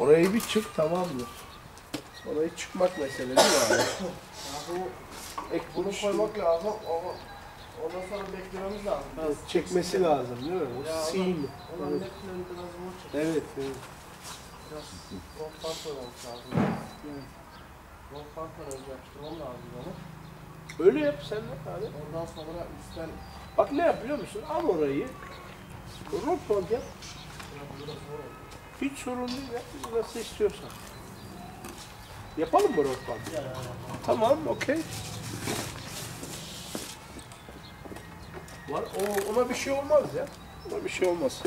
Orayı bir çık, tamamdır. Orayı çıkmak mesele değil mi abi? Bunu koymak lazım ama ondan sonra beklememiz lazım. Evet, çekmesi lazım değil mi? O seal. Onların hepsini biraz zor çekiyor. Evet, evet. Biraz rocktan koymamız lazım. Evet. Rocktan önce yapıştırmam lazım onu. Öyle yap sen de abi. Ondan sonra üstten Bak ne yap biliyor musun? Al orayı. Rock band yap. biraz zor oldu. Hiç sorun değil ya. Nasıl istiyorsan. Yapalım mı rock band? Yani. Tamam, okey. Var, ona bir şey olmaz ya. Ona bir şey olmaz.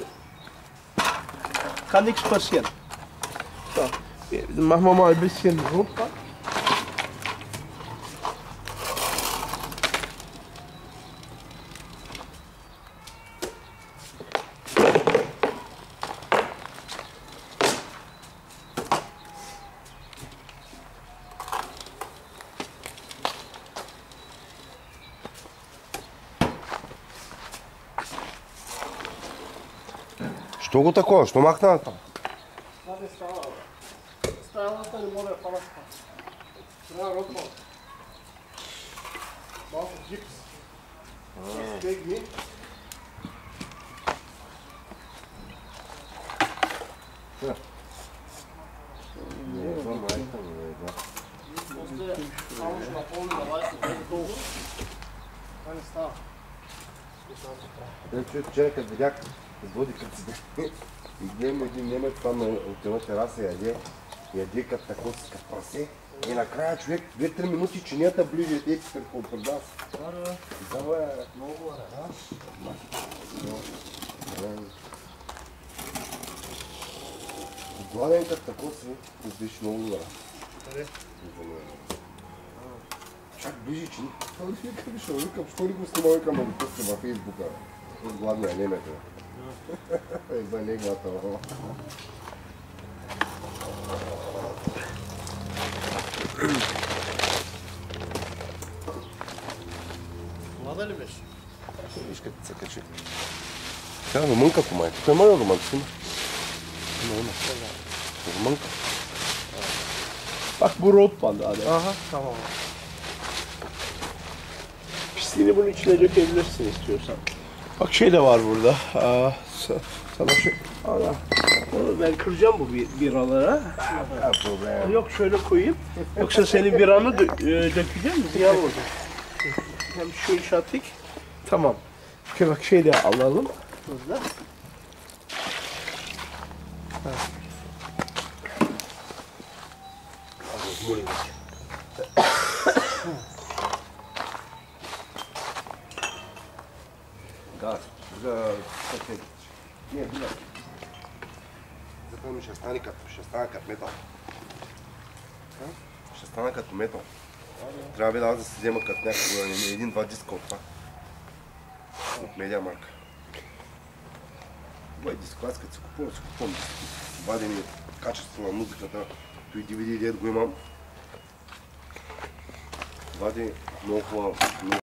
Kann nichts passieren. So, machen wir mal ein bisschen Rotband. Что го такова? Што махна там? Това не става. Стайлата не може да пада. Трябва рокбал. Малко гипс. Стегни. После само ще напълни на лайка без долу. Това не става. Вчера видях, води като си и гледам един немец там от една тераса яде като тако с прасе. И накрая човек 2-3 минути чинията ближи и експерт пред нас. Това е много гладен като тако си, беше много добра. Чак ближи чини. Това ли викам, ще викам, що ли го снимал, викам да го пусне във Фейсбука. От гладния немец. За неговата мама. Млада ли беше? Виж като се качи. Сега румънка по майка. Той има румънка си има. Има. Румънка. Bak bu rotband abi. Aha tamam. Pisliğini bunun içine dökebilirsin istiyorsan. Bak şey de var burada. Sana şey... Ana. Onu ben kıracağım bu biralara. Problem. Yok şöyle koyayım. Yoksa senin biranı dökeceğim mi? Ziyan olacak. Hem şu iş attık. Tamam. Şimdi bak şey de alalım. Hızlı. Газ. Не, била. Затова ми ще стане като метал. Ще стана като метал. Трябва би да се взема като някакво един-два диска от това. От Медиа Марк. Това е диск, аз като си купувам вадени качество на музиката. Той DVD, дед го имам. Вади много хубава